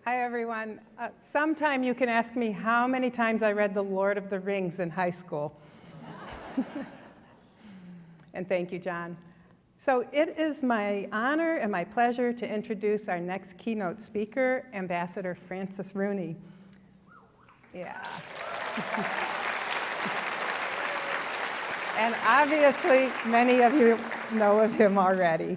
Hi, everyone. Sometime you can ask me how many times I read The Lord of the Rings in high school. And thank you, John. So it is my honor and my pleasure to introduce our next keynote speaker, Ambassador Francis Rooney. Yeah. And obviously, many of you know of him already.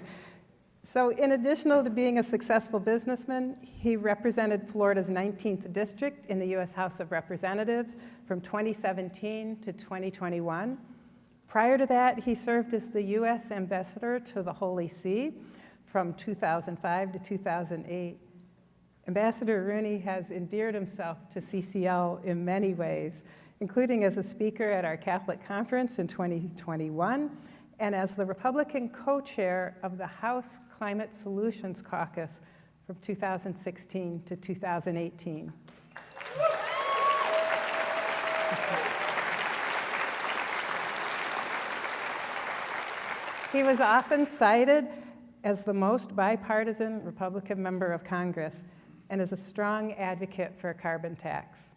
So in addition to being a successful businessman, he represented Florida's 19th district in the U.S. House of Representatives from 2017 to 2021. Prior to that, he served as the U.S. Ambassador to the Holy See from 2005 to 2008. Ambassador Rooney has endeared himself to CCL in many ways, including as a speaker at our Catholic Conference in 2021, and as the Republican co-chair of the House Climate Solutions Caucus from 2016 to 2018. He was often cited as the most bipartisan Republican member of Congress and as a strong advocate for a carbon tax.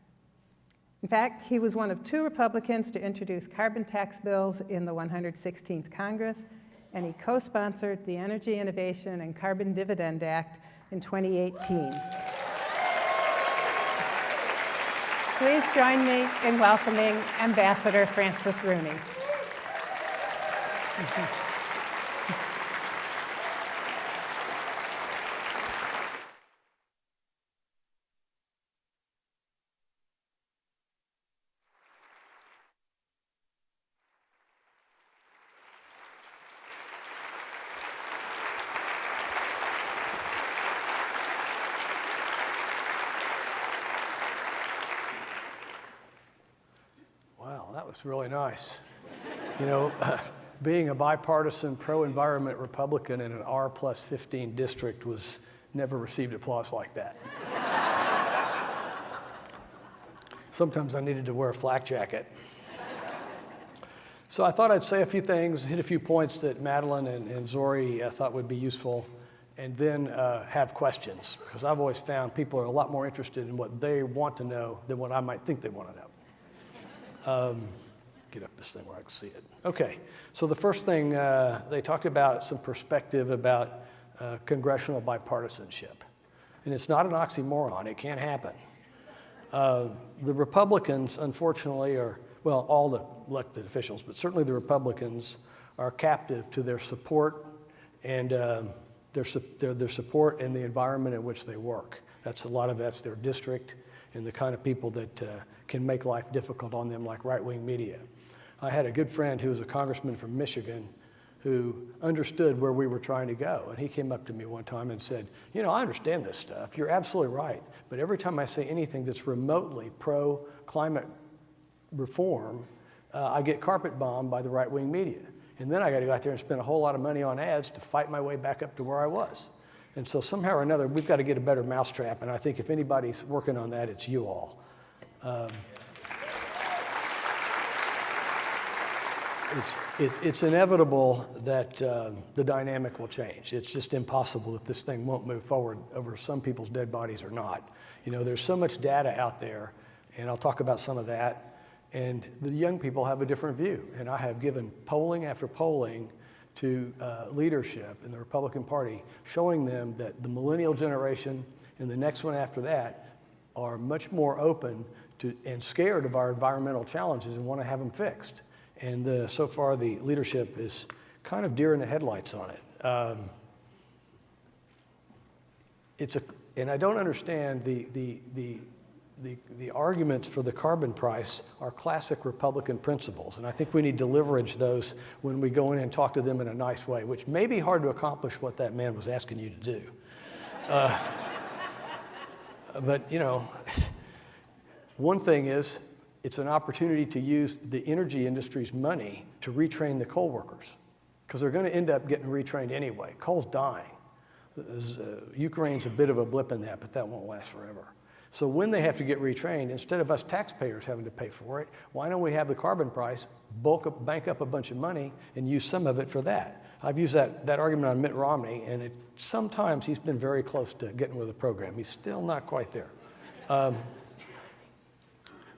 In fact, he was one of 2 Republicans to introduce carbon tax bills in the 116th Congress, and he co-sponsored the Energy Innovation and Carbon Dividend Act in 2018. Please join me in welcoming Ambassador Francis Rooney. That was really nice. You know, being a bipartisan, pro-environment Republican in an R+15 district was never received applause like that. Sometimes I needed to wear a flak jacket. So I thought I'd say a few things, hit a few points that Madeline and Zori thought would be useful, and then have questions, because I've always found people are a lot more interested in what they want to know than what I might think they want to know. Get up this thing where I can see it. Okay, so the first thing, they talked about some perspective about congressional bipartisanship. And it's not an oxymoron, it can't happen. The Republicans, unfortunately, well, all the elected officials, but certainly the Republicans are captive to their support and their support and the environment in which they work. That's their district and the kind of people that can make life difficult on them, like right-wing media. I had a good friend who was a congressman from Michigan who understood where we were trying to go. And he came up to me one time and said, you know, I understand this stuff. You're absolutely right. But every time I say anything that's remotely pro-climate reform, I get carpet bombed by the right-wing media. And then I got to go out there and spend a whole lot of money on ads to fight my way back up to where I was. And so somehow or another, we've got to get a better mousetrap. And I think if anybody's working on that, it's you all. It's inevitable that the dynamic will change. It's just impossible that this thing won't move forward over some people's dead bodies or not. You know, there's so much data out there, and I'll talk about some of that, and the young people have a different view. And I have given polling after polling to leadership in the Republican Party, showing them that the millennial generation and the next one after that are much more open to and scared of our environmental challenges and want to have them fixed. And so far, the leadership is kind of deer in the headlights on it. And I don't understand the arguments for the carbon price are classic Republican principles, and I think we need to leverage those when we go in and talk to them in a nice way, which may be hard to accomplish what that man was asking you to do. But, you know, one thing is, it's an opportunity to use the energy industry's money to retrain the coal workers, because they're going to end up getting retrained anyway. Coal's dying. Ukraine's a bit of a blip in that, but that won't last forever. So when they have to get retrained, instead of us taxpayers having to pay for it, why don't we have the carbon price bank up a bunch of money and use some of it for that? I've used that argument on Mitt Romney, and sometimes he's been very close to getting with the program. He's still not quite there. The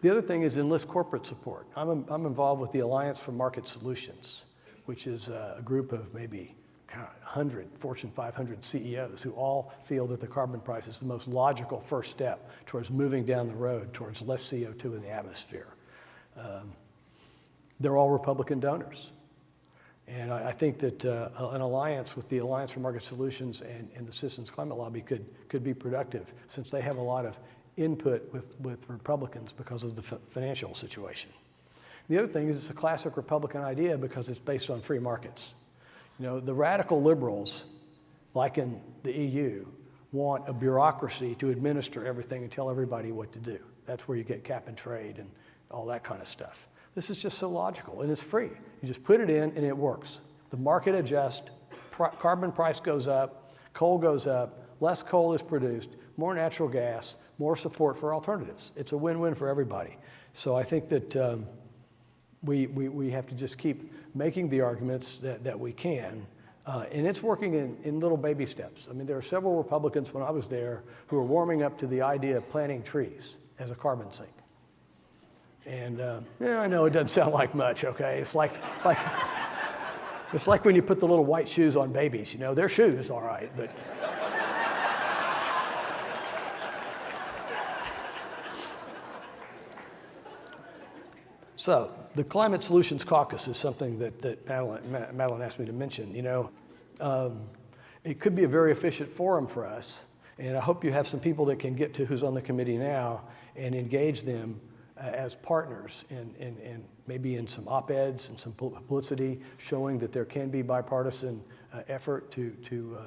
other thing is enlist corporate support. I'm involved with the Alliance for Market Solutions, which is a group of maybe 100 Fortune 500 CEOs who all feel that the carbon price is the most logical first step towards moving down the road towards less CO2 in the atmosphere. They're all Republican donors. And I think that an alliance with the Alliance for Market Solutions and the Citizens Climate Lobby could be productive, since they have a lot of input with Republicans because of the financial situation. The other thing is it's a classic Republican idea because it's based on free markets. You know, the radical liberals, like in the EU, want a bureaucracy to administer everything and tell everybody what to do. That's where you get cap and trade and all that kind of stuff. This is just so logical, and it's free. You just put it in, and it works. The market adjusts, carbon price goes up, coal goes up, less coal is produced, more natural gas, more support for alternatives. It's a win-win for everybody. So I think that we have to just keep making the arguments that we can, and it's working in little baby steps. I mean, there are several Republicans when I was there who are warming up to the idea of planting trees as a carbon sink. And yeah, I know it doesn't sound like much, okay? It's like it's like when you put the little white shoes on babies, you know, they're shoes, all right, but. So the Climate Solutions Caucus is something that Madeline asked me to mention. You know, it could be a very efficient forum for us, and I hope you have some people that can get to who's on the committee now and engage them as partners and maybe in some op-eds and some publicity showing that there can be bipartisan effort to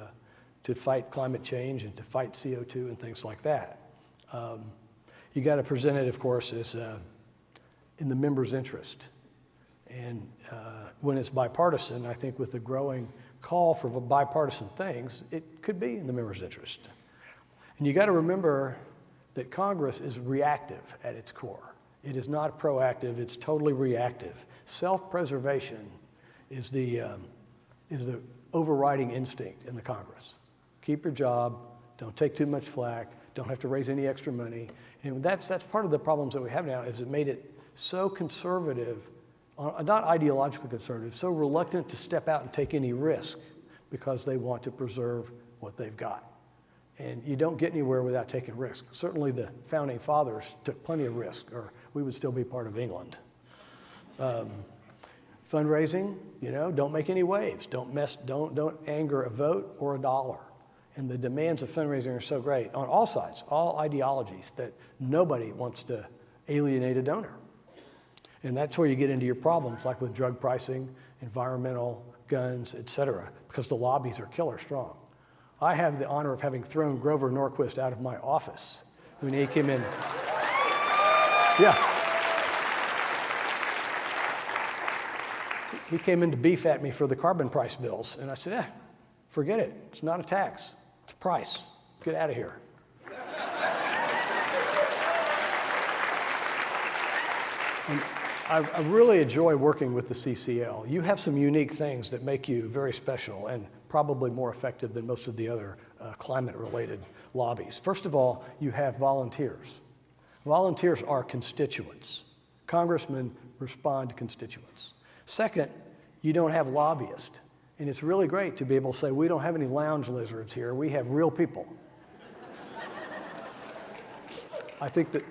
fight climate change and to fight CO2 and things like that. You got to present it, of course, as in the members' interest. And when it's bipartisan, I think with the growing call for bipartisan things, it could be in the members' interest. And you got to remember that Congress is reactive at its core. It is not proactive, it's totally reactive. Self-preservation is the overriding instinct in the Congress. Keep your job, don't take too much flack, don't have to raise any extra money. And that's part of the problems that we have now, is it made it so conservative, not ideologically conservative, so reluctant to step out and take any risk because they want to preserve what they've got. And you don't get anywhere without taking risk. Certainly the founding fathers took plenty of risk, or we would still be part of England. Fundraising, you know, don't make any waves. Don't anger a vote or a dollar. And the demands of fundraising are so great on all sides, all ideologies, that nobody wants to alienate a donor. And that's where you get into your problems, like with drug pricing, environmental, guns, et cetera, because the lobbies are killer strong. I have the honor of having thrown Grover Norquist out of my office when he came in. Yeah. He came in to beef at me for the carbon price bills. And I said, forget it. It's not a tax. It's a price. Get out of here. And I really enjoy working with the CCL. You have some unique things that make you very special and probably more effective than most of the other climate-related lobbies. First of all, you have volunteers. Volunteers are constituents. Congressmen respond to constituents. Second, you don't have lobbyists. And it's really great to be able to say, we don't have any lounge lizards here. We have real people. I think that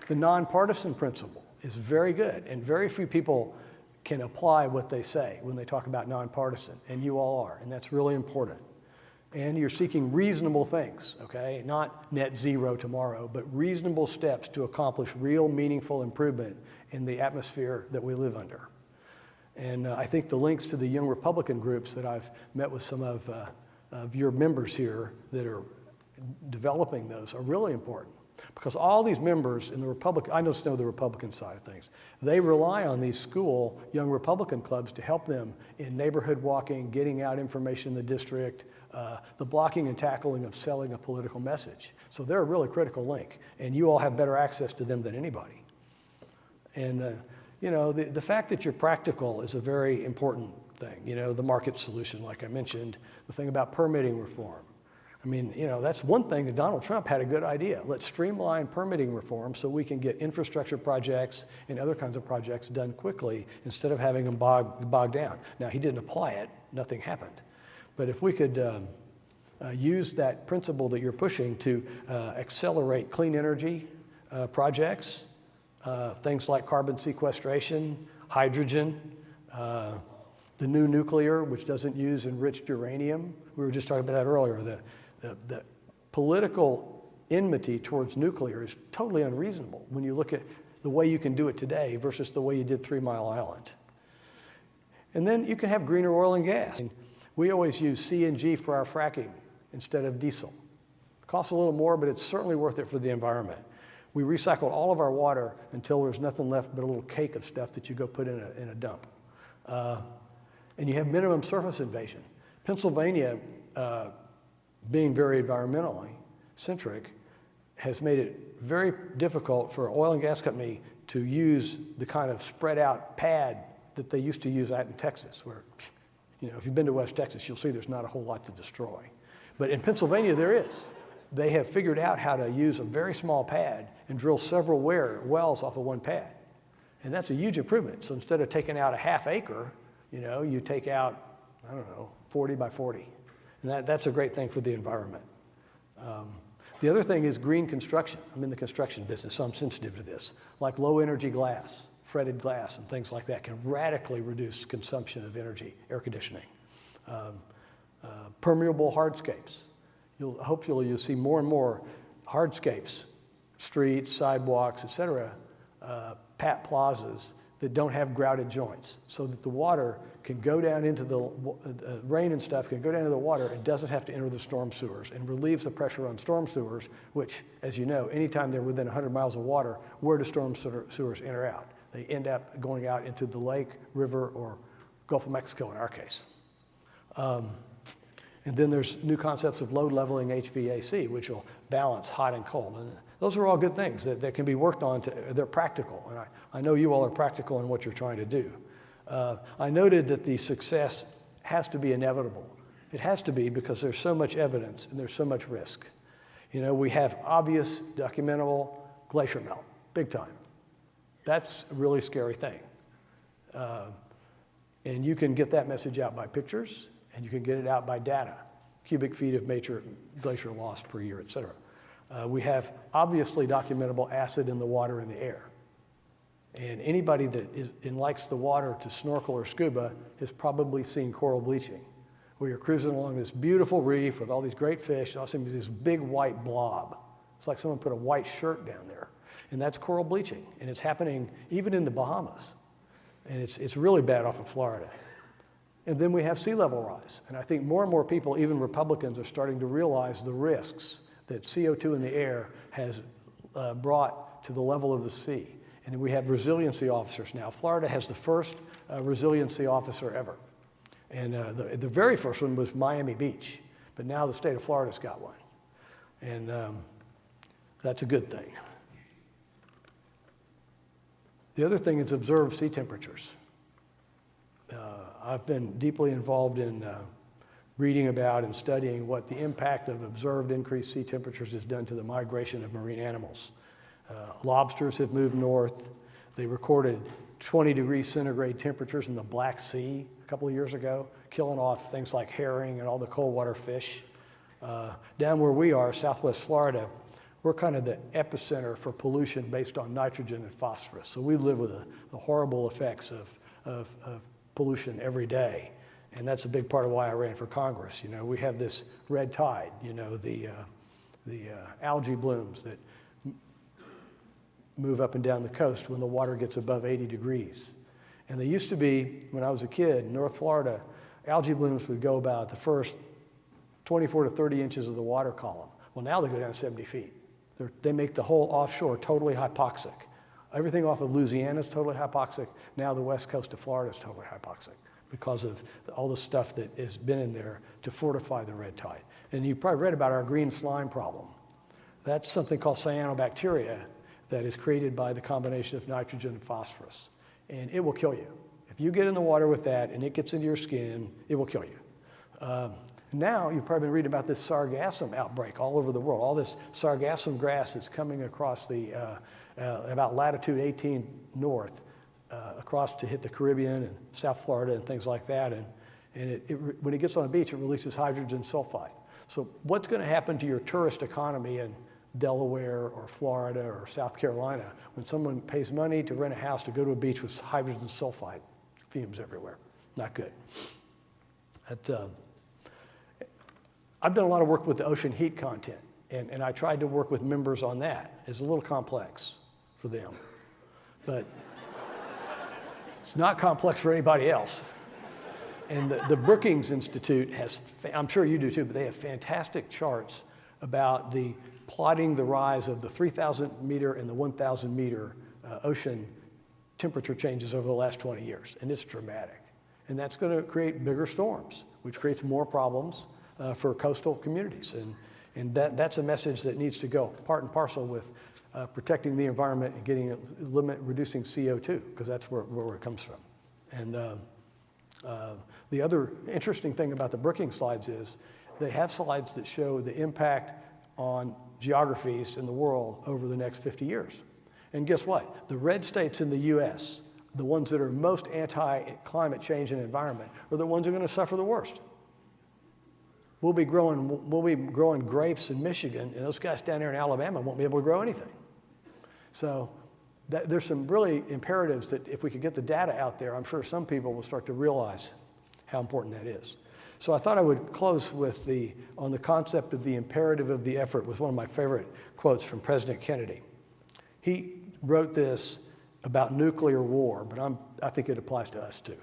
the nonpartisan principle is very good, and very few people can apply what they say when they talk about nonpartisan, and you all are, and that's really important. And you're seeking reasonable things, okay? Not net zero tomorrow, but reasonable steps to accomplish real meaningful improvement in the atmosphere that we live under. And I think the links to the Young Republican groups that I've met with some of your members here that are developing those are really important. Because all these members in the Republican, I just know the Republican side of things, they rely on these school Young Republican clubs to help them in neighborhood walking, getting out information in the district, the blocking and tackling of selling a political message. So they're a really critical link, and you all have better access to them than anybody. And you know, the fact that you're practical is a very important thing. You know, the market solution, like I mentioned, the thing about permitting reform. I mean, you know, that's one thing that Donald Trump had a good idea. Let's streamline permitting reform so we can get infrastructure projects and other kinds of projects done quickly instead of having them bogged down. Now, he didn't apply it. Nothing happened. But if we could use that principle that you're pushing to accelerate clean energy projects, things like carbon sequestration, hydrogen, the new nuclear, which doesn't use enriched uranium. We were just talking about that earlier. The political enmity towards nuclear is totally unreasonable when you look at the way you can do it today versus the way you did 3 Mile Island. And then you can have greener oil and gas. We always use CNG for our fracking instead of diesel. It costs a little more, but it's certainly worth it for the environment. We recycled all of our water until there's nothing left but a little cake of stuff that you go put in a dump. And you have minimum surface invasion. Pennsylvania, being very environmentally centric, has made it very difficult for an oil and gas company to use the kind of spread out pad that they used to use out in Texas, where, you know, if you've been to West Texas, you'll see there's not a whole lot to destroy. But in Pennsylvania, there is. They have figured out how to use a very small pad and drill several wells off of one pad. And that's a huge improvement. So instead of taking out a half acre, you know, you take out, I don't know, 40 by 40. And that's a great thing for the environment. The other thing is green construction. I'm in the construction business, so I'm sensitive to this. Like low energy glass, fretted glass, and things like that can radically reduce consumption of energy, air conditioning. Permeable hardscapes. Hopefully you'll see more and more hardscapes, streets, sidewalks, et cetera, pat plazas that don't have grouted joints, so that the water can go down into the rain and stuff can go down into the water and doesn't have to enter the storm sewers, and relieves the pressure on storm sewers, which, as you know, anytime they're within 100 miles of water, where do storm sewers enter out? They end up going out into the lake, river, or Gulf of Mexico in our case. And then there's new concepts of load leveling HVAC, which will balance hot and cold. And those are all good things that can be worked on. They're practical. And I know you all are practical in what you're trying to do. I noted that the success has to be inevitable. It has to be because there's so much evidence and there's so much risk. You know, we have obvious, documentable glacier melt, big time. That's a really scary thing. And you can get that message out by pictures, and you can get it out by data, cubic feet of major glacier loss per year, et cetera. We have obviously documentable acid in the water and the air. And anybody that likes the water to snorkel or scuba has probably seen coral bleaching, where you're cruising along this beautiful reef with all these great fish, and all of a sudden this big white blob. It's like someone put a white shirt down there. And that's coral bleaching. And it's happening even in the Bahamas. And it's really bad off of Florida. And then we have sea level rise. And I think more and more people, even Republicans, are starting to realize the risks that CO2 in the air has brought to the level of the sea. And we have resiliency officers now. Florida has the first resiliency officer ever. And the very first one was Miami Beach. But now the state of Florida's got one. And that's a good thing. The other thing is observe sea temperatures. I've been deeply involved in reading about and studying what the impact of observed increased sea temperatures has done to the migration of marine animals. Lobsters have moved north. They recorded 20 degrees centigrade temperatures in the Black Sea a couple of years ago, killing off things like herring and all the cold water fish. Down where we are, Southwest Florida, we're kind of the epicenter for pollution based on nitrogen and phosphorus. So we live with the horrible effects of pollution every day. And that's a big part of why I ran for Congress. You know, we have this red tide, you know, the algae blooms that move up and down the coast when the water gets above 80 degrees. And they used to be, when I was a kid, in North Florida, algae blooms would go about the first 24 to 30 inches of the water column. Well, now they go down 70 feet. They make the whole offshore totally hypoxic. Everything off of Louisiana is totally hypoxic. Now the west coast of Florida is totally hypoxic because of all the stuff that has been in there to fortify the red tide. And you probably read about our green slime problem. That's something called cyanobacteria that is created by the combination of nitrogen and phosphorus. And it will kill you. If you get in the water with that and it gets into your skin, it will kill you. Now, you've probably been reading about this sargassum outbreak all over the world. All this sargassum grass that's coming across the, about latitude 18 north, across to hit the Caribbean and South Florida and things like that. And when it gets on the beach, it releases hydrogen sulfide. So what's going to happen to your tourist economy in Delaware or Florida or South Carolina when someone pays money to rent a house to go to a beach with hydrogen sulfide fumes everywhere? Not good. I've done a lot of work with the ocean heat content, and I tried to work with members on that. It's a little complex for them, but it's not complex for anybody else. And the Brookings Institute has, I'm sure you do too, but they have fantastic charts about plotting the rise of the 3,000 meter and the 1,000 meter ocean temperature changes over the last 20 years, and it's dramatic. And that's going to create bigger storms, which creates more problems for coastal communities. And that's a message that needs to go part and parcel with protecting the environment and reducing CO2, because that's where it comes from. And the other interesting thing about the Brookings slides is they have slides that show the impact on geographies in the world over the next 50 years. And guess what? The red states in the US, the ones that are most anti-climate change and environment, are the ones that are going to suffer the worst. We'll be growing grapes in Michigan, and those guys down there in Alabama won't be able to grow anything. So there's some really imperatives that if we could get the data out there, I'm sure some people will start to realize how important that is. So I thought I would close with on the concept of the imperative of the effort with one of my favorite quotes from President Kennedy. He wrote this about nuclear war, but I think it applies to us too.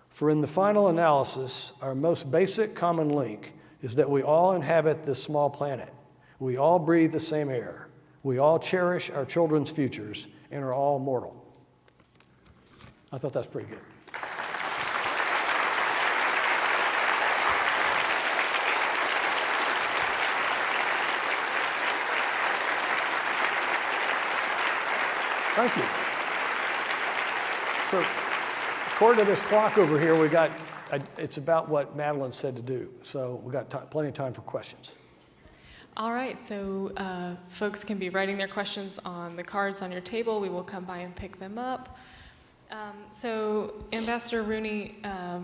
For in the final analysis, our most basic common link is that we all inhabit this small planet. We all breathe the same air. We all cherish our children's futures and are all mortal. I thought that's pretty good. Thank you. So, according to this clock over here, it's about what Madeline said to do. So we've got plenty of time for questions. All right, so folks can be writing their questions on the cards on your table. We will come by and pick them up. So Ambassador Rooney,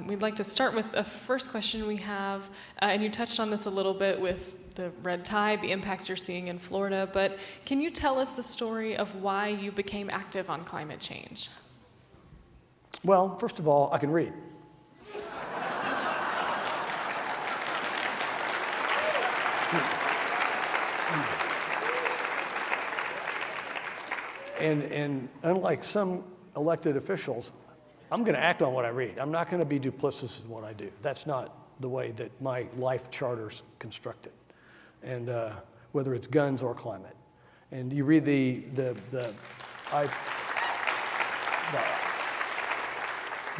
we'd like to start with the first question we have, and you touched on this a little bit with the red tide, the impacts you're seeing in Florida, but can you tell us the story of why you became active on climate change? Well, first of all, I can read. And unlike some elected officials, I'm going to act on what I read. I'm not going to be duplicitous in what I do. That's not the way that my life charter's constructed, and whether it's guns or climate. And you read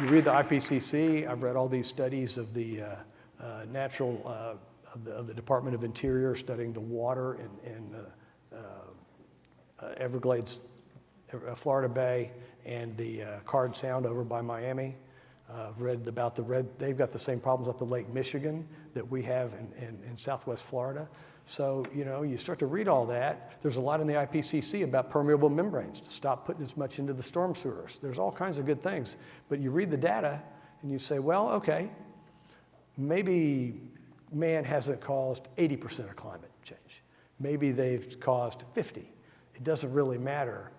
you read the IPCC. I've read all these studies of the of the Department of Interior studying the water in Everglades, Florida Bay, and the Card Sound over by Miami. I've read about they've got the same problems up in Lake Michigan that we have in Southwest Florida. So, you start to read all that. There's a lot in the IPCC about permeable membranes to stop putting as much into the storm sewers. There's all kinds of good things. But you read the data and you say, well, okay, maybe man hasn't caused 80% of climate change. Maybe they've caused 50. It doesn't really matter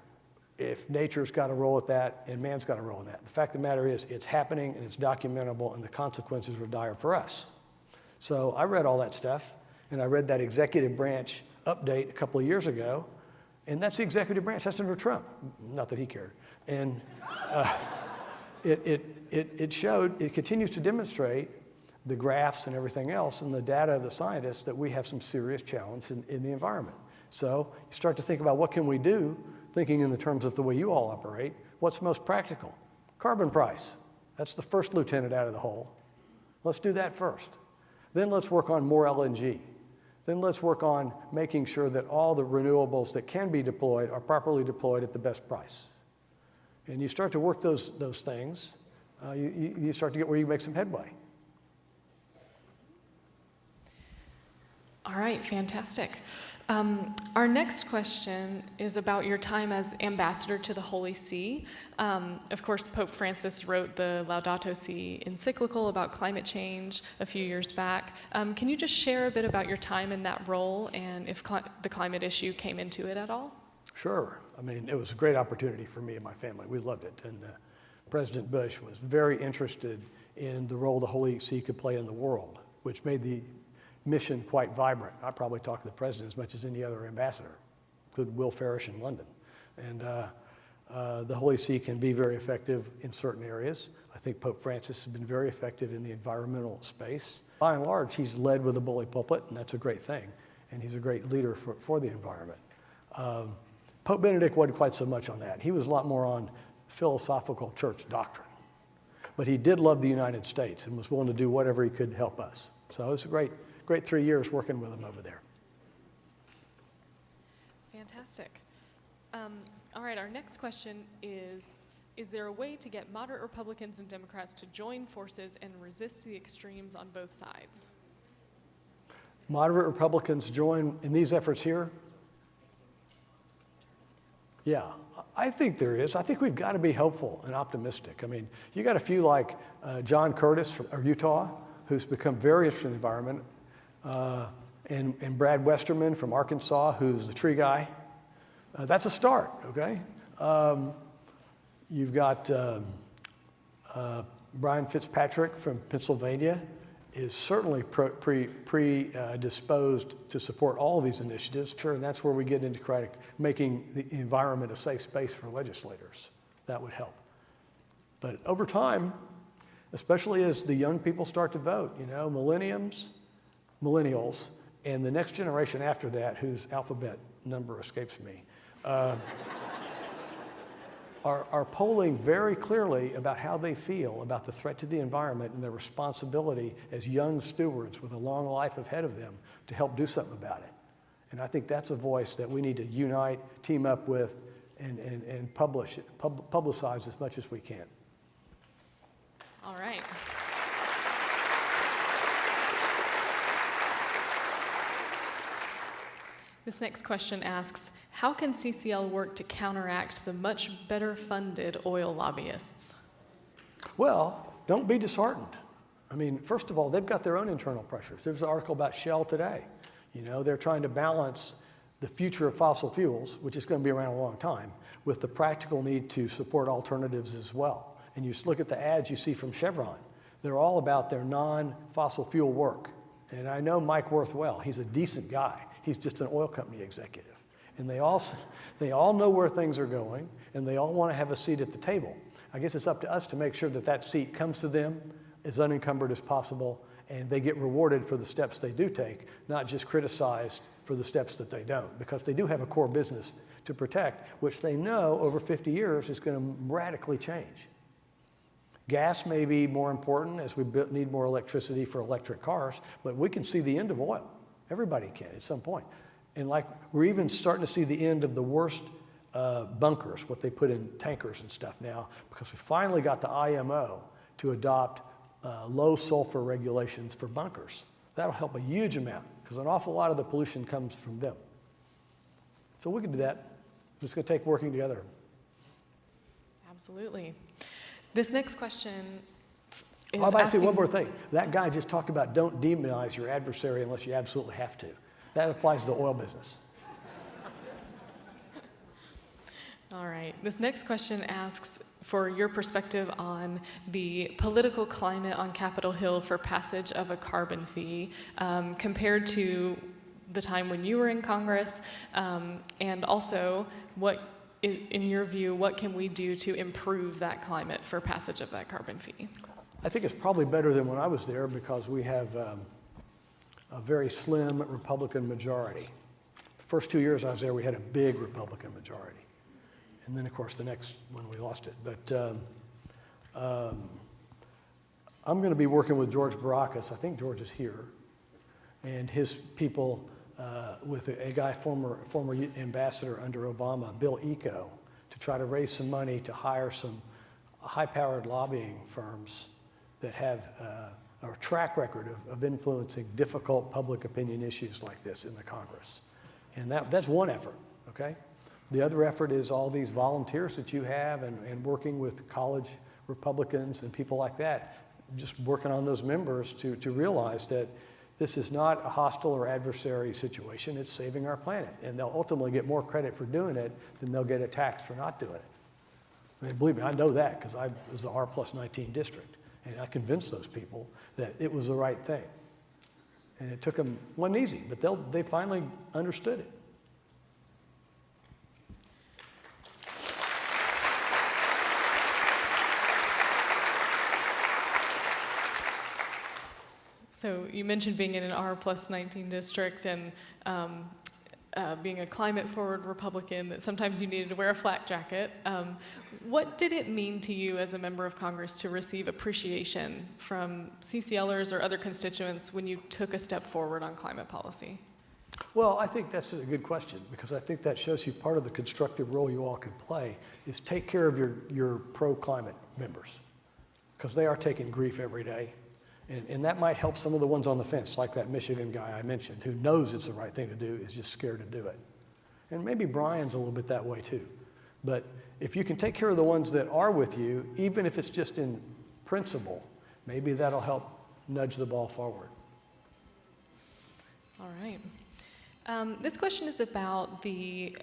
if nature's got to roll with that and man's got to roll with that. The fact of the matter is it's happening and it's documentable and the consequences are dire for us. So I read all that stuff. And I read that executive branch update a couple of years ago, and that's the executive branch. That's under Trump. Not that he cared. And it continues to demonstrate the graphs and everything else and the data of the scientists that we have some serious challenge in the environment. So you start to think about what can we do, thinking in the terms of the way you all operate. What's most practical? Carbon price. That's the first lieutenant out of the hole. Let's do that first. Then let's work on more LNG. Then let's work on making sure that all the renewables that can be deployed are properly deployed at the best price. And you start to work those things, you start to get where you make some headway. All right, fantastic. Our next question is about your time as ambassador to the Holy See. Of course, Pope Francis wrote the Laudato Si encyclical about climate change a few years back. Can you just share a bit about your time in that role and if the climate issue came into it at all? Sure. I mean, it was a great opportunity for me and my family. We loved it. And President Bush was very interested in the role the Holy See could play in the world, which made the mission quite vibrant. I probably talked to the president as much as any other ambassador, including Will Farish in London. And the Holy See can be very effective in certain areas. I think Pope Francis has been very effective in the environmental space. By and large, he's led with a bully pulpit, and that's a great thing. And he's a great leader for the environment. Pope Benedict wasn't quite so much on that. He was a lot more on philosophical church doctrine. But he did love the United States and was willing to do whatever he could to help us. So it was a great 3 years working with him over there. Fantastic. All right, our next question is there a way to get moderate Republicans and Democrats to join forces and resist the extremes on both sides? Moderate Republicans join in these efforts here? Yeah, I think there is. I think we've got to be hopeful and optimistic. I mean, you got a few like John Curtis from Utah, who's become very interested in the environment, and Brad Westerman from Arkansas, who's the tree guy. That's a start, okay? You've got Brian Fitzpatrick from Pennsylvania is certainly predisposed to support all of these initiatives. Sure, and that's where we get into making the environment a safe space for legislators. That would help. But over time, especially as the young people start to vote, you know, millennials, and the next generation after that, whose alphabet number escapes me, are polling very clearly about how they feel about the threat to the environment and their responsibility as young stewards with a long life ahead of them to help do something about it. And I think that's a voice that we need to unite, team up with, and publicize as much as we can. All right. This next question asks, how can CCL work to counteract the much better funded oil lobbyists? Well, don't be disheartened. I mean, first of all, they've got their own internal pressures. There's an article about Shell today. You know, they're trying to balance the future of fossil fuels, which is going to be around a long time, with the practical need to support alternatives as well. And you look at the ads you see from Chevron. They're all about their non-fossil fuel work. And I know Mike Wirth well. He's a decent guy. He's just an oil company executive. And they all know where things are going, and they all want to have a seat at the table. I guess it's up to us to make sure that that seat comes to them as unencumbered as possible, and they get rewarded for the steps they do take, not just criticized for the steps that they don't, because they do have a core business to protect, which they know over 50 years is going to radically change. Gas may be more important as we need more electricity for electric cars, but we can see the end of oil. Everybody can at some point. And like we're even starting to see the end of the worst bunkers, what they put in tankers and stuff now, because we finally got the IMO to adopt low sulfur regulations for bunkers. That'll help a huge amount because an awful lot of the pollution comes from them. So we can do that. It's going to take working together. Absolutely. This next question is I'll say asking... one more thing. That guy just talked about don't demonize your adversary unless you absolutely have to. That applies to the oil business. All right. This next question asks for your perspective on the political climate on Capitol Hill for passage of a carbon fee compared to the time when you were in Congress, and also what, in your view, what can we do to improve that climate for passage of that carbon fee? I think it's probably better than when I was there because we have a very slim Republican majority. The first 2 years I was there, we had a big Republican majority. And then, of course, the next one we lost it. But I'm going to be working with George Baracus. I think George is here. And his people with a guy, former ambassador under Obama, Bill Eco, to try to raise some money to hire some high-powered lobbying firms that have a track record of influencing difficult public opinion issues like this in the Congress. And that's one effort, okay? The other effort is all these volunteers that you have and working with college Republicans and people like that, just working on those members to realize that this is not a hostile or adversary situation, it's saving our planet. And they'll ultimately get more credit for doing it than they'll get a tax for not doing it. I mean, believe me, I know that because I was the R+19 district. And I convinced those people that it was the right thing. And it took them, wasn't easy, but they finally understood it. So you mentioned being in an R+19 district and being a climate-forward Republican, that sometimes you needed to wear a flak jacket. What did it mean to you as a member of Congress to receive appreciation from CCLers or other constituents when you took a step forward on climate policy? Well, I think that's a good question because I think that shows you part of the constructive role you all can play is take care of your pro-climate members because they are taking grief every day. And that might help some of the ones on the fence, like that Michigan guy I mentioned, who knows it's the right thing to do, is just scared to do it. And maybe Brian's a little bit that way too. But if you can take care of the ones that are with you, even if it's just in principle, maybe that'll help nudge the ball forward. All right. This question is about the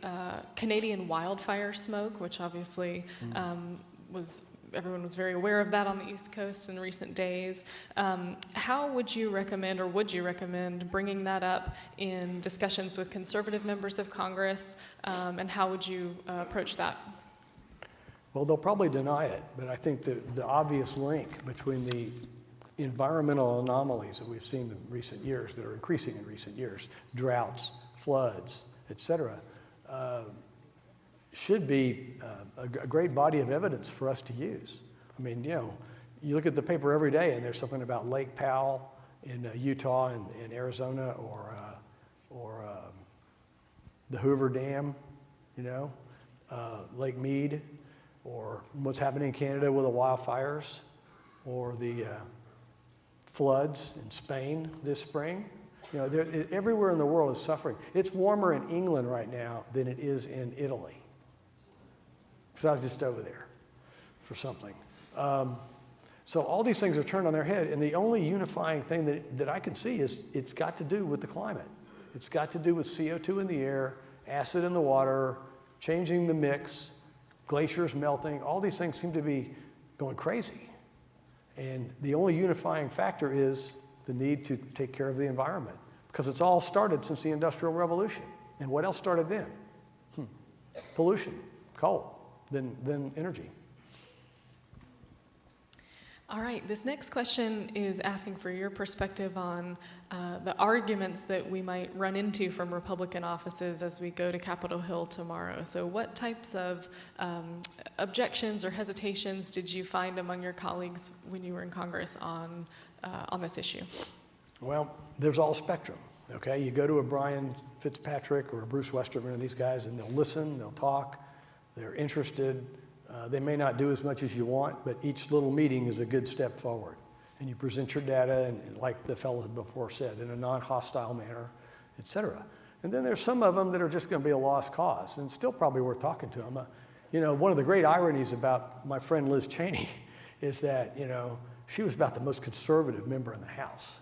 Canadian wildfire smoke, which obviously everyone was very aware of that on the East Coast in recent days. How would you recommend, or would you recommend, bringing that up in discussions with conservative members of Congress, and how would you approach that? Well, they'll probably deny it, but I think the obvious link between the environmental anomalies that we've seen in recent years, that are increasing in recent years, droughts, floods, et cetera, should be a great body of evidence for us to use. I mean, you know, you look at the paper every day and there's something about Lake Powell in Utah and Arizona or the Hoover Dam, you know, Lake Mead, or what's happening in Canada with the wildfires, or the floods in Spain this spring. You know, everywhere in the world is suffering. It's warmer in England right now than it is in Italy. Because I was just over there for something. So all these things are turned on their head, and the only unifying thing that I can see is it's got to do with the climate. It's got to do with CO2 in the air, acid in the water, changing the mix, glaciers melting. All these things seem to be going crazy. And the only unifying factor is the need to take care of the environment, because it's all started since the Industrial Revolution. And what else started then? Pollution, coal. Than energy. All right, this next question is asking for your perspective on the arguments that we might run into from Republican offices as we go to Capitol Hill tomorrow. So what types of objections or hesitations did you find among your colleagues when you were in Congress on this issue? Well, there's all spectrum, okay? You go to a Brian Fitzpatrick or a Bruce Westerman and these guys, and they'll listen, they'll talk, they're interested. They may not do as much as you want, but each little meeting is a good step forward. And you present your data, and like the fellow before said, in a non-hostile manner, et cetera. And then there's some of them that are just going to be a lost cause, and still probably worth talking to them. You know, one of the great ironies about my friend Liz Cheney is that, you know, she was about the most conservative member in the House.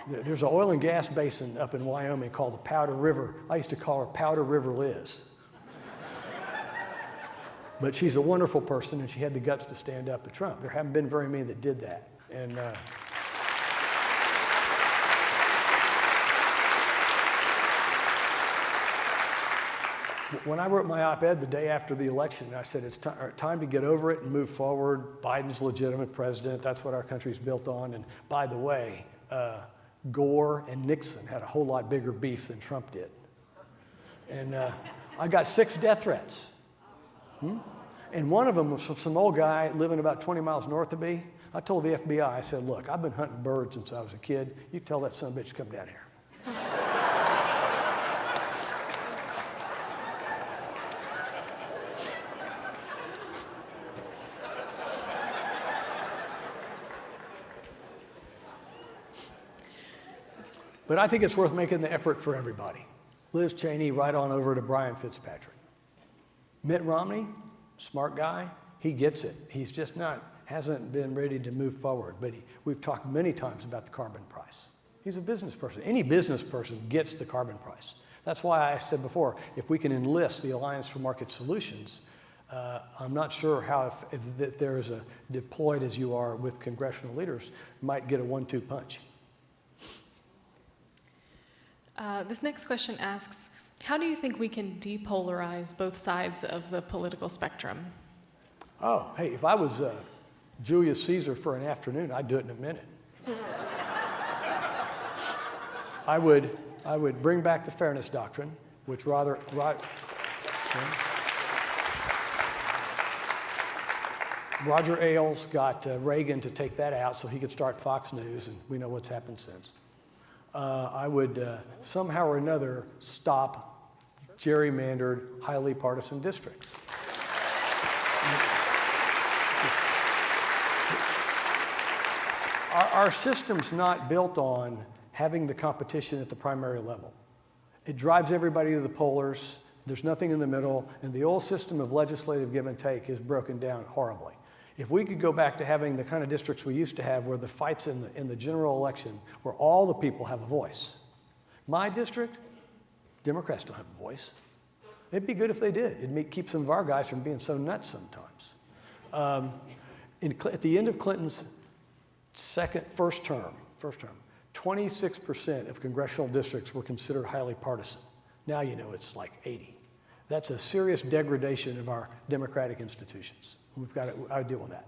There's an oil and gas basin up in Wyoming called the Powder River. I used to call her Powder River Liz. But she's a wonderful person, and she had the guts to stand up to Trump. There haven't been very many that did that. And when I wrote my op-ed the day after the election, I said it's time to get over it and move forward. Biden's legitimate president. That's what our country's built on. And by the way, Gore and Nixon had a whole lot bigger beef than Trump did. And I got 6 death threats. And one of them was from some old guy living about 20 miles north of me. I told the FBI, I said, look, I've been hunting birds since I was a kid. You tell that son of a bitch to come down here. But I think it's worth making the effort for everybody. Liz Cheney, right on over to Brian Fitzpatrick. Mitt Romney, smart guy, he gets it. He's just hasn't been ready to move forward. But we've talked many times about the carbon price. He's a business person. Any business person gets the carbon price. That's why I said before, if we can enlist the Alliance for Market Solutions, I'm not sure how, if there is a deployed as you are with congressional leaders, might get a 1-2 punch. This next question asks, how do you think we can depolarize both sides of the political spectrum? Oh, hey, if I was Julius Caesar for an afternoon, I'd do it in a minute. I would bring back the fairness doctrine, which Roger Ailes got Reagan to take that out so he could start Fox News, and we know what's happened since. I would somehow or another stop gerrymandered, highly partisan districts. Our system's not built on having the competition at the primary level. It drives everybody to the pollers. There's nothing in the middle, and the old system of legislative give and take is broken down horribly. If we could go back to having the kind of districts we used to have where the fights in the general election, where all the people have a voice. My district, Democrats don't have a voice. It'd be good if they did. It'd keep some of our guys from being so nuts sometimes. At the end of Clinton's first term, 26% of congressional districts were considered highly partisan. Now you know it's like 80. That's a serious degradation of our democratic institutions. We've got to deal with that.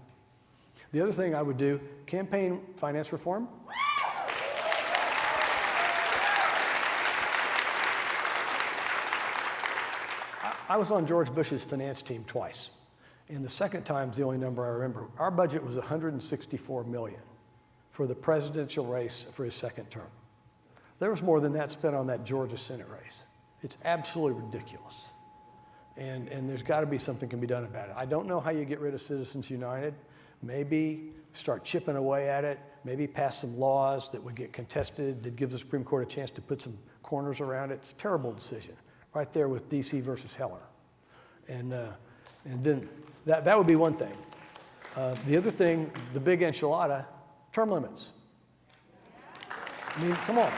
The other thing I would do, campaign finance reform. I was on George Bush's finance team twice. And the second time's the only number I remember. Our budget was $164 million for the presidential race for his second term. There was more than that spent on that Georgia Senate race. It's absolutely ridiculous. And there's got to be something can be done about it. I don't know how you get rid of Citizens United. Maybe start chipping away at it. Maybe pass some laws that would get contested, that gives the Supreme Court a chance to put some corners around it. It's a terrible decision, right there with DC versus Heller. And then that would be one thing. The other thing, the big enchilada, term limits. I mean, come on.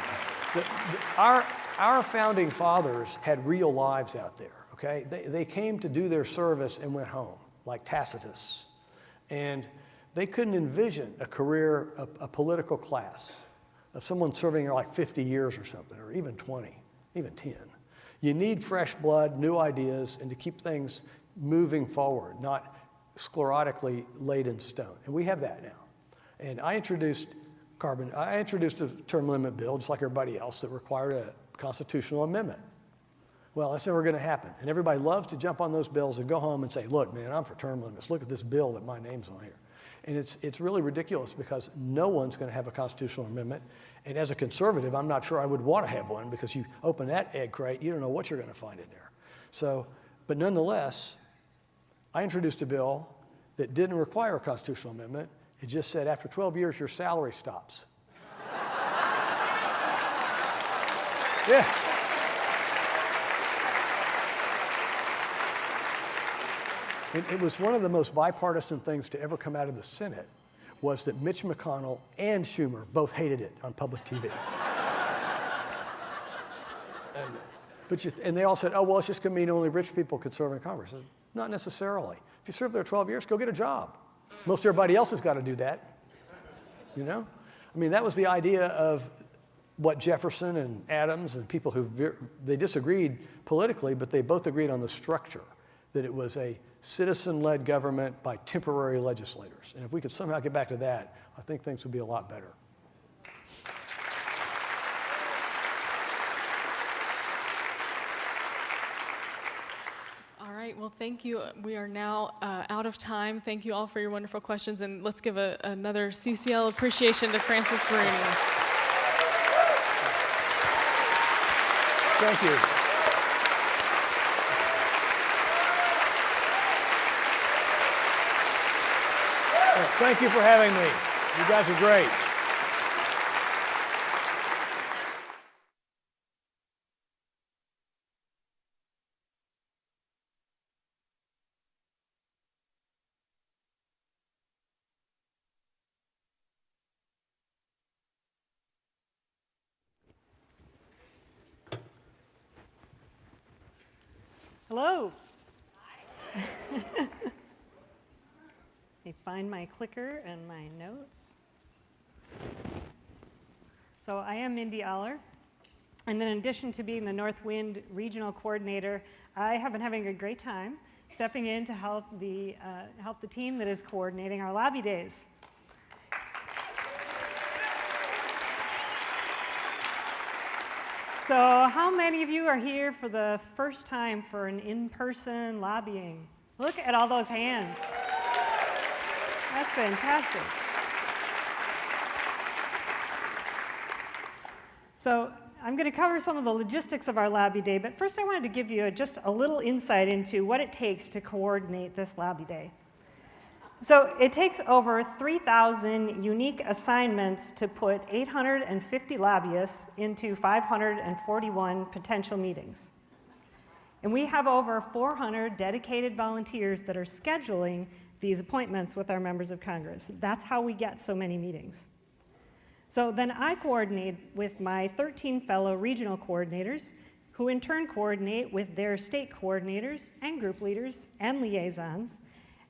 Our founding fathers had real lives out there, okay? They came to do their service and went home, like Tacitus. And they couldn't envision a career, a political class, of someone serving like 50 years or something, or even 20, even 10. You need fresh blood, new ideas, and to keep things moving forward, not sclerotically laid in stone. And we have that now. And I introduced a term limit bill, just like everybody else, that required a constitutional amendment. Well, that's never going to happen. And everybody loves to jump on those bills and go home and say, look, man, I'm for term limits. Look at this bill that my name's on here. And it's really ridiculous because no one's going to have a constitutional amendment. And as a conservative, I'm not sure I would want to have one because you open that egg crate, you don't know what you're going to find in there. So, but nonetheless, I introduced a bill that didn't require a constitutional amendment. It just said after 12 years, your salary stops. Yeah. It was one of the most bipartisan things to ever come out of the Senate was that Mitch McConnell and Schumer both hated it on public TV. And they all said, oh, well, it's just going to mean only rich people could serve in Congress. I said, not necessarily. If you serve there 12 years, go get a job. Most everybody else has got to do that, you know? I mean, that was the idea of what Jefferson and Adams and people they disagreed politically, but they both agreed on the structure, that it was a citizen-led government by temporary legislators. And if we could somehow get back to that, I think things would be a lot better. All right, well, thank you. We are now out of time. Thank you all for your wonderful questions, and let's give another CCL appreciation to Francis Rooney. Thank you. Thank you for having me. You guys are great. Hello. Let me find my clicker and my notes. So I am Mindy Aller, and in addition to being the North Wind Regional Coordinator, I have been having a great time stepping in to help the team that is coordinating our lobby days. So how many of you are here for the first time for an in-person lobbying? Look at all those hands. That's fantastic. So I'm going to cover some of the logistics of our lobby day, but first I wanted to give you just a little insight into what it takes to coordinate this lobby day. So it takes over 3,000 unique assignments to put 850 lobbyists into 541 potential meetings. And we have over 400 dedicated volunteers that are scheduling these appointments with our members of Congress. That's how we get so many meetings. So then I coordinate with my 13 fellow regional coordinators, who in turn coordinate with their state coordinators and group leaders and liaisons,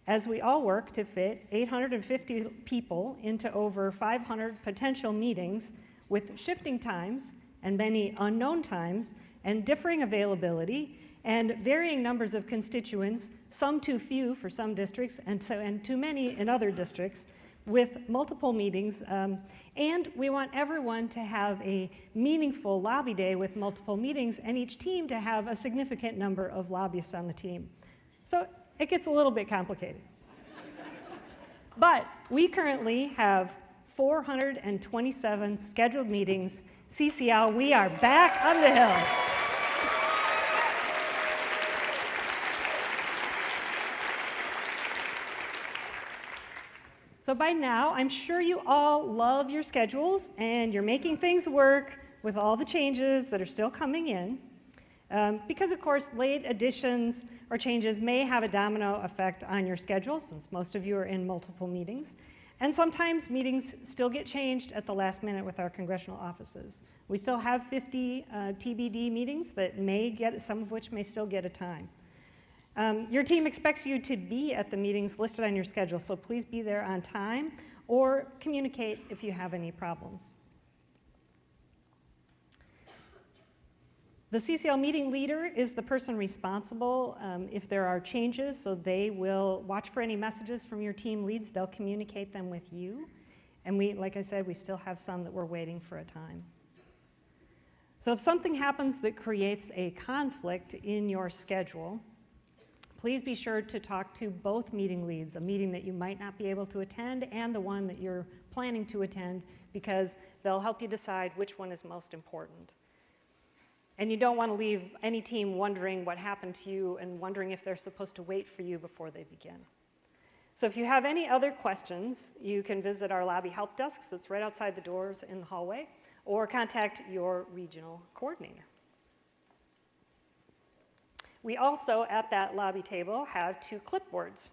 as we all work to fit 850 people into over 500 potential meetings with shifting times and many unknown times and differing availability and varying numbers of constituents, some too few for some districts and too many in other districts, with multiple meetings. And we want everyone to have a meaningful lobby day with multiple meetings and each team to have a significant number of lobbyists on the team. So it gets a little bit complicated. But we currently have 427 scheduled meetings. CCL, we are back on the hill. So by now, I'm sure you all love your schedules and you're making things work with all the changes that are still coming in. Because of course, late additions or changes may have a domino effect on your schedule, since most of you are in multiple meetings. And sometimes meetings still get changed at the last minute with our congressional offices. We still have 50 TBD meetings that may get, some of which may still get a time. Your team expects you to be at the meetings listed on your schedule, so please be there on time or communicate if you have any problems. The CCL meeting leader is the person responsible if there are changes, so they will watch for any messages from your team leads. They'll communicate them with you. And we, like I said, we still have some that we're waiting for a time. So if something happens that creates a conflict in your schedule, please be sure to talk to both meeting leads, a meeting that you might not be able to attend and the one that you're planning to attend, because they'll help you decide which one is most important. And you don't want to leave any team wondering what happened to you and wondering if they're supposed to wait for you before they begin. So if you have any other questions, you can visit our lobby help desks that's right outside the doors in the hallway, or contact your regional coordinator. We also, at that lobby table, have 2 clipboards.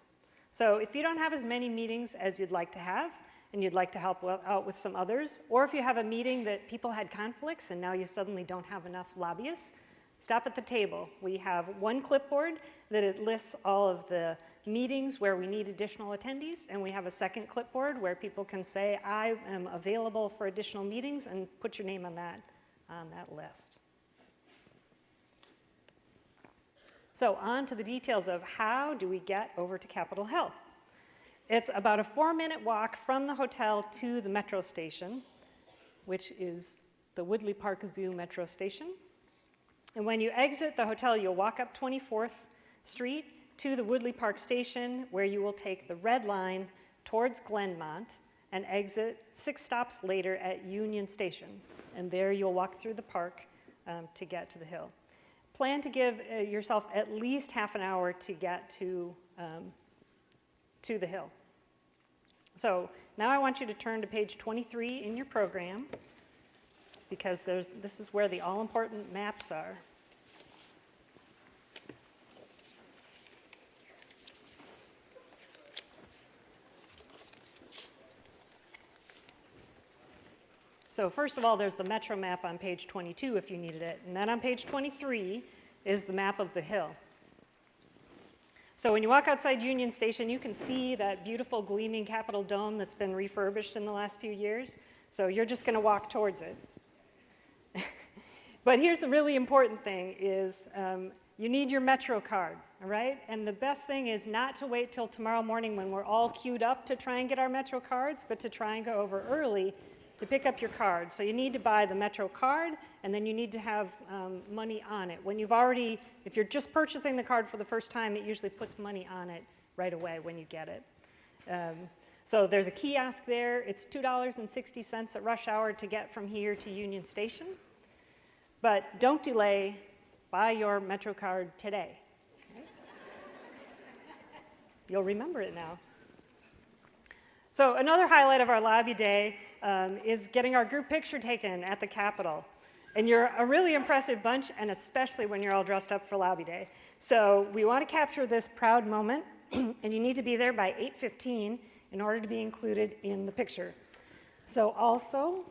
So if you don't have as many meetings as you'd like to have, and you'd like to help out with some others, or if you have a meeting that people had conflicts and now you suddenly don't have enough lobbyists, stop at the table. We have 1 clipboard that it lists all of the meetings where we need additional attendees, and we have a second clipboard where people can say, I am available for additional meetings, and put your name on that list. So on to the details of how do we get over to Capitol Hill. It's about a 4-minute walk from the hotel to the metro station, which is the Woodley Park Zoo metro station. And when you exit the hotel, you'll walk up 24th Street to the Woodley Park station, where you will take the red line towards Glenmont and exit 6 stops later at Union Station. And there you'll walk through the park to get to the hill. Plan to give yourself at least half an hour to get to the hill. So now I want you to turn to page 23 in your program, because this is where the all-important maps are. So first of all, there's the metro map on page 22 if you needed it. And then on page 23 is the map of the hill. So when you walk outside Union Station, you can see that beautiful gleaming Capitol dome that's been refurbished in the last few years. So you're just going to walk towards it. But here's the really important thing is you need your Metro card, all right? And the best thing is not to wait till tomorrow morning when we're all queued up to try and get our Metro cards, but to try and go over early to pick up your card. So you need to buy the Metro card, and then you need to have money on it. When you've already, if you're just purchasing the card for the first time, it usually puts money on it right away when you get it. So there's a kiosk there. It's $2.60 at rush hour to get from here to Union Station. But don't delay. Buy your Metro card today. Okay? You'll remember it now. So another highlight of our lobby day is getting our group picture taken at the Capitol. And you're a really impressive bunch, and especially when you're all dressed up for lobby day. So we want to capture this proud moment, and you need to be there by 8:15 in order to be included in the picture. So also,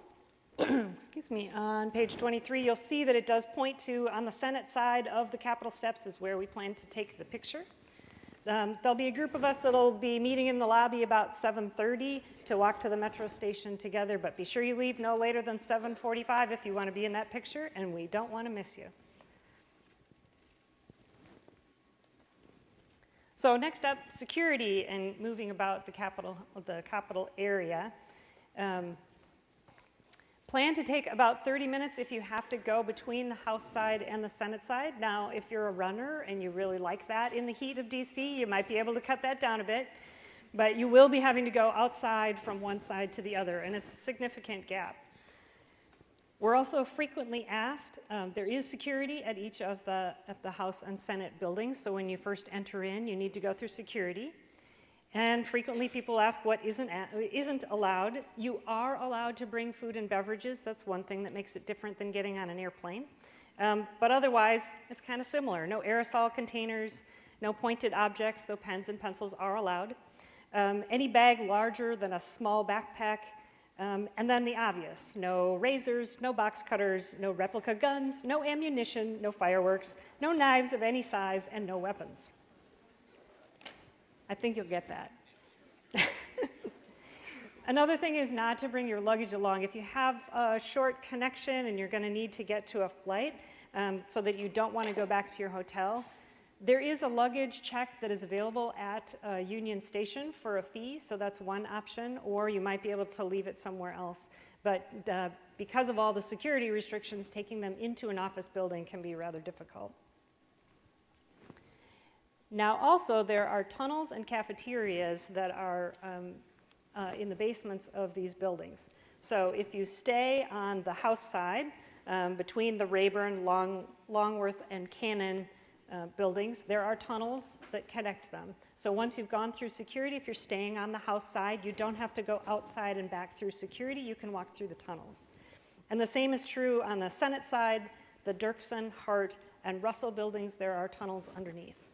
excuse me, on page 23, you'll see that it does point to, on the Senate side of the Capitol steps is where we plan to take the picture. There'll be a group of us that'll be meeting in the lobby about 7:30 to walk to the Metro station together, but be sure you leave no later than 7:45 if you want to be in that picture, and we don't want to miss you. So next up, security and moving about the Capitol area. Plan to take about 30 minutes if you have to go between the House side and the Senate side. Now, if you're a runner and you really like that in the heat of DC, you might be able to cut that down a bit. But you will be having to go outside from one side to the other, and it's a significant gap. We're also frequently asked, there is security at each of the House and Senate buildings, so when you first enter in, you need to go through security. And frequently people ask what isn't allowed. You are allowed to bring food and beverages. That's one thing that makes it different than getting on an airplane. But otherwise, it's kind of similar. No aerosol containers, no pointed objects, though pens and pencils are allowed. Any bag larger than a small backpack. And then the obvious, no razors, no box cutters, no replica guns, no ammunition, no fireworks, no knives of any size, and no weapons. I think you'll get that. Another thing is not to bring your luggage along. If you have a short connection and you're going to need to get to a flight so that you don't want to go back to your hotel, there is a luggage check that is available at Union Station for a fee, so that's one option, or you might be able to leave it somewhere else. But because of all the security restrictions, taking them into an office building can be rather difficult. Now also, there are tunnels and cafeterias that are in the basements of these buildings. So if you stay on the House side, between the Rayburn, Longworth, and Cannon buildings, there are tunnels that connect them. So once you've gone through security, if you're staying on the House side, you don't have to go outside and back through security. You can walk through the tunnels. And the same is true on the Senate side, the Dirksen, Hart, and Russell buildings. There are tunnels underneath.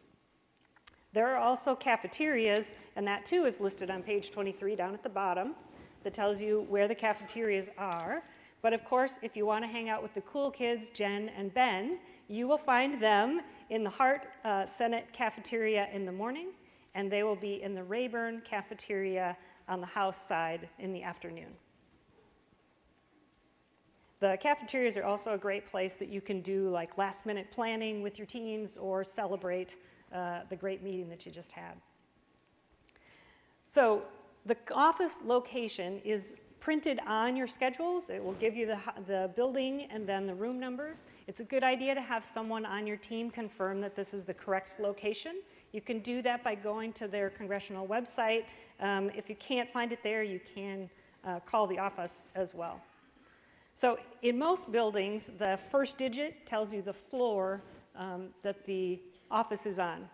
There are also cafeterias, and that too is listed on page 23 down at the bottom, that tells you where the cafeterias are. But of course, if you want to hang out with the cool kids, Jen and Ben, you will find them in the Hart Senate cafeteria in the morning, and they will be in the Rayburn cafeteria on the House side in the afternoon. The cafeterias are also a great place that you can do like last-minute planning with your teams or celebrate the great meeting that you just had. So the office location is printed on your schedules. It will give you the building and then the room number. It's a good idea to have someone on your team confirm that this is the correct location. You can do that by going to their congressional website. If you can't find it there, you can call the office as well. So in most buildings, the first digit tells you the floor that the office is on.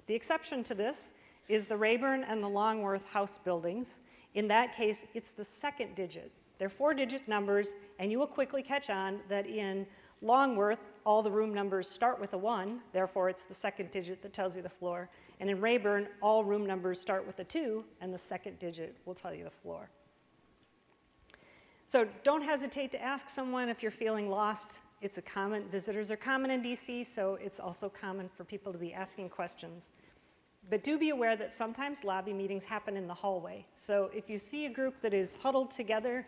The exception to this is the Rayburn and the Longworth House buildings. In that case, it's the second digit. They're 4-digit numbers, and you will quickly catch on that in Longworth, all the room numbers start with a 1, therefore it's the second digit that tells you the floor. And in Rayburn, all room numbers start with a 2, and the second digit will tell you the floor. So don't hesitate to ask someone if you're feeling lost. Visitors are common in DC, so it's also common for people to be asking questions. But do be aware that sometimes lobby meetings happen in the hallway. So if you see a group that is huddled together,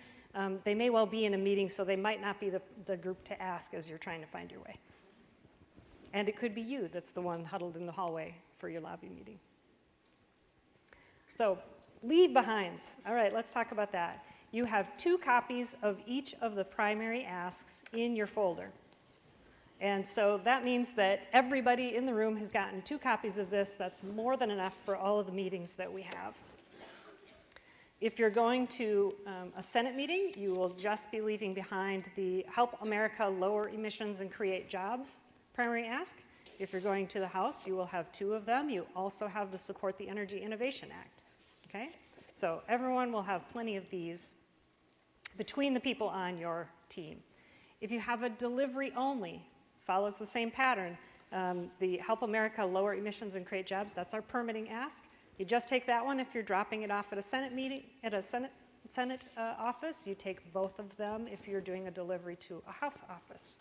they may well be in a meeting, so they might not be the group to ask as you're trying to find your way. And it could be you that's the one huddled in the hallway for your lobby meeting. So leave behinds. All right, let's talk about that. You have 2 copies of each of the primary asks in your folder. And so that means that everybody in the room has gotten 2 copies of this. That's more than enough for all of the meetings that we have. If you're going to a Senate meeting, you will just be leaving behind the Help America Lower Emissions and Create Jobs primary ask. If you're going to the House, you will have 2 of them. You also have the Support the Energy Innovation Act. Okay? So everyone will have plenty of these between the people on your team. If you have a delivery only, follows the same pattern. The Help America Lower Emissions and Create Jobs, that's our permitting ask. You just take that one if you're dropping it off at a Senate meeting, at a Senate office. You take both of them if you're doing a delivery to a House office.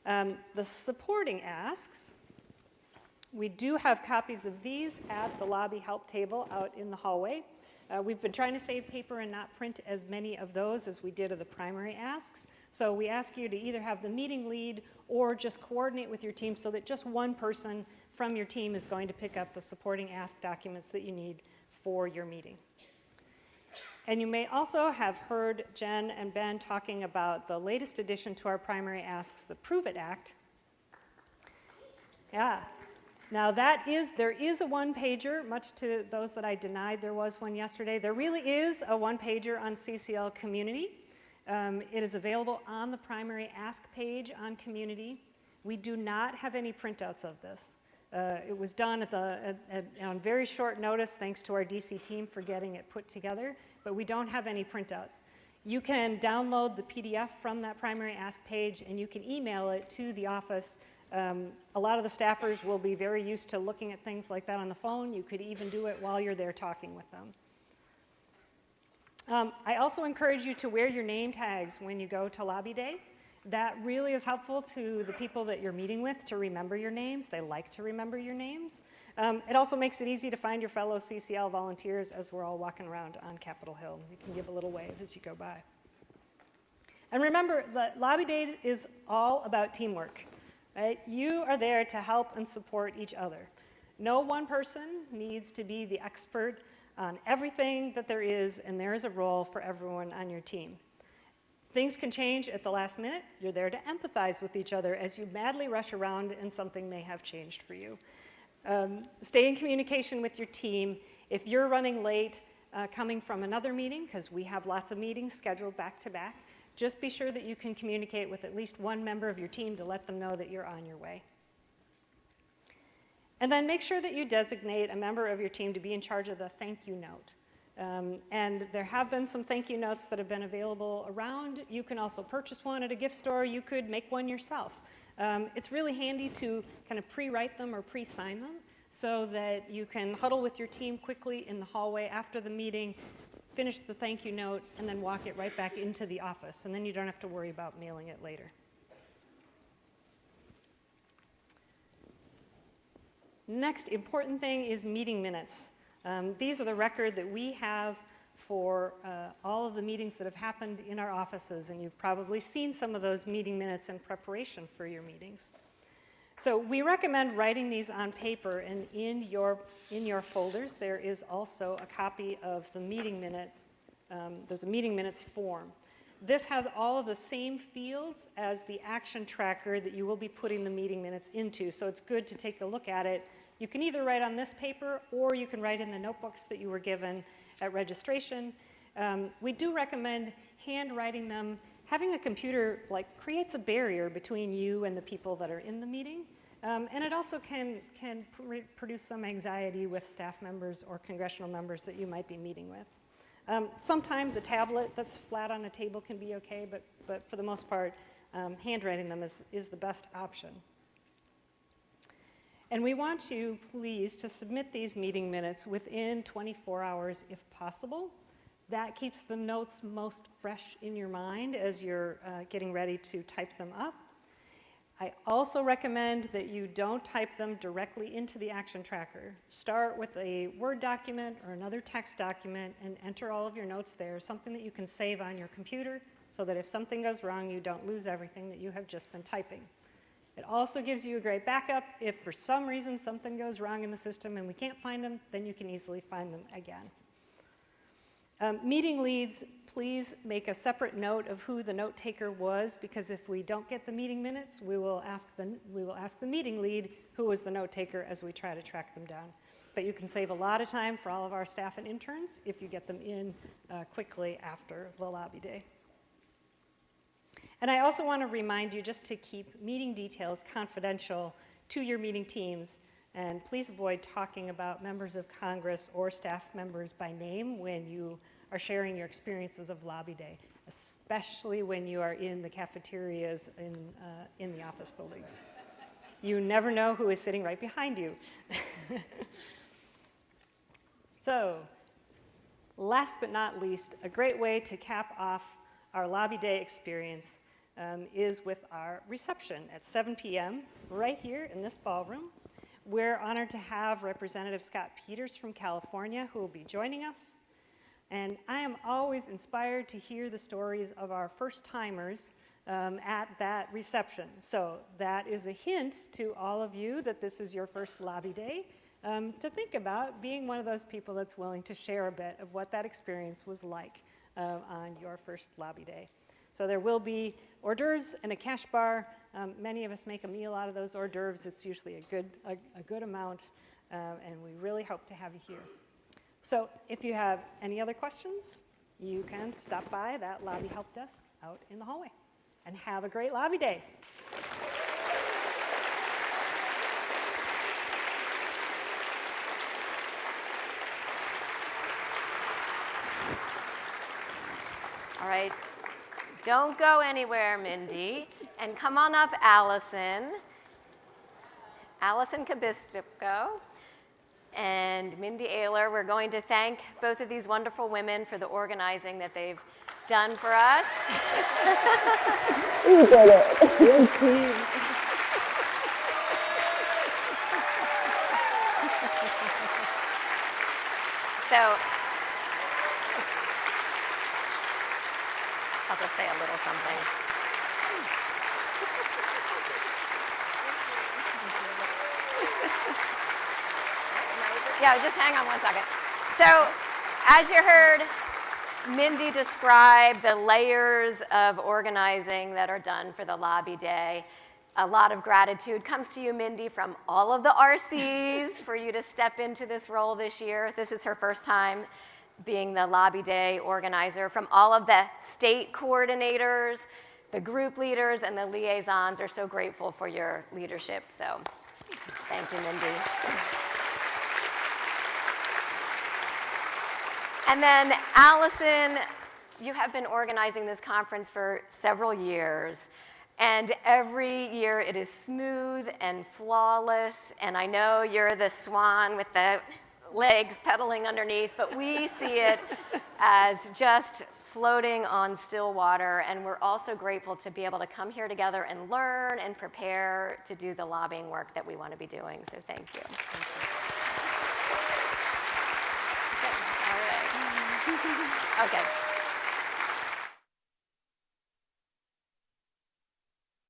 The supporting asks, we do have copies of these at the lobby help table out in the hallway. We've been trying to save paper and not print as many of those as we did of the primary asks. So we ask you to either have the meeting lead or just coordinate with your team so that just one person from your team is going to pick up the supporting ask documents that you need for your meeting. And you may also have heard Jen and Ben talking about the latest addition to our primary asks, the Prove It Act. Yeah. Now there is a one-pager, much to those that I denied there was one yesterday. There really is a one-pager on CCL Community. It is available on the primary ask page on Community. We do not have any printouts of this. It was done on very short notice thanks to our DC team for getting it put together, but we don't have any printouts. You can download the PDF from that primary ask page and you can email it to the office. A lot of the staffers will be very used to looking at things like that on the phone. You could even do it while you're there talking with them. I also encourage you to wear your name tags when you go to Lobby Day. That really is helpful to the people that you're meeting with to remember your names. They like to remember your names. It also makes it easy to find your fellow CCL volunteers as we're all walking around on Capitol Hill. You can give a little wave as you go by. And remember, that Lobby Day is all about teamwork. Right? You are there to help and support each other. No one person needs to be the expert on everything that there is, and there is a role for everyone on your team. Things can change at the last minute. You're there to empathize with each other as you madly rush around and something may have changed for you. Stay in communication with your team. If you're running late coming from another meeting, because we have lots of meetings scheduled back to back, just be sure that you can communicate with at least one member of your team to let them know that you're on your way. And then make sure that you designate a member of your team to be in charge of the thank you note. And there have been some thank you notes that have been available around. You can also purchase one at a gift store. You could make one yourself. It's really handy to kind of pre-write them or pre-sign them so that you can huddle with your team quickly in the hallway after the meeting, finish the thank you note, and then walk it right back into the office. And then you don't have to worry about mailing it later. Next important thing is meeting minutes. These are the record that we have for all of the meetings that have happened in our offices, and you've probably seen some of those meeting minutes in preparation for your meetings. So we recommend writing these on paper, and in your folders there is also a copy of the meeting minute. There's a meeting minutes form. This has all of the same fields as the action tracker that you will be putting the meeting minutes into, so it's good to take a look at it. You can either write on this paper or you can write in the notebooks that you were given at registration. We do recommend handwriting them. Having a computer creates a barrier between you and the people that are in the meeting. And it also can produce some anxiety with staff members or congressional members that you might be meeting with. Sometimes a tablet that's flat on a table can be okay, but for the most part, handwriting them is the best option. And we want you, please, to submit these meeting minutes within 24 hours if possible. That keeps the notes most fresh in your mind as you're getting ready to type them up. I also recommend that you don't type them directly into the action tracker. Start with a Word document or another text document and enter all of your notes there, something that you can save on your computer so that if something goes wrong, you don't lose everything that you have just been typing. It also gives you a great backup. If for some reason something goes wrong in the system and we can't find them, then you can easily find them again. Meeting leads, please make a separate note of who the note taker was, because if we don't get the meeting minutes, we will ask the meeting lead who was the note taker as we try to track them down. But you can save a lot of time for all of our staff and interns if you get them in quickly after the lobby day. And I also want to remind you just to keep meeting details confidential to your meeting teams. And please avoid talking about members of Congress or staff members by name when you are sharing your experiences of lobby day, especially when you are in the cafeterias in the office buildings. You never know who is sitting right behind you. So, last but not least, a great way to cap off our lobby day experience is with our reception at 7 p.m. right here in this ballroom. We're honored to have Representative Scott Peters from California who will be joining us. And I am always inspired to hear the stories of our first-timers at that reception. So that is a hint to all of you that this is your first lobby day, to think about being one of those people that's willing to share a bit of what that experience was like on your first lobby day. So there will be hors d'oeuvres and a cash bar. Many of us make a meal out of those hors d'oeuvres. It's usually a good amount, and we really hope to have you here. So if you have any other questions, you can stop by that lobby help desk out in the hallway. And have a great lobby day. All right, don't go anywhere, Mindy. And come on up, Allison Cabisco and Mindy Ayler. We're going to thank both of these wonderful women for the organizing that they've done for us. You did it. Good team. So I'll just say a little something. Yeah, just hang on one second. So, as you heard Mindy describe the layers of organizing that are done for the lobby day, a lot of gratitude comes to you, Mindy, from all of the RCs for you to step into this role this year. This is her first time being the lobby day organizer. From all of the state coordinators, the group leaders, and the liaisons are so grateful for your leadership. So, thank you, Mindy. And then, Allison, you have been organizing this conference for several years, and every year it is smooth and flawless, and I know you're the swan with the legs pedaling underneath, but we see it as just floating on still water, and we're also grateful to be able to come here together and learn and prepare to do the lobbying work that we want to be doing, so thank you. Okay.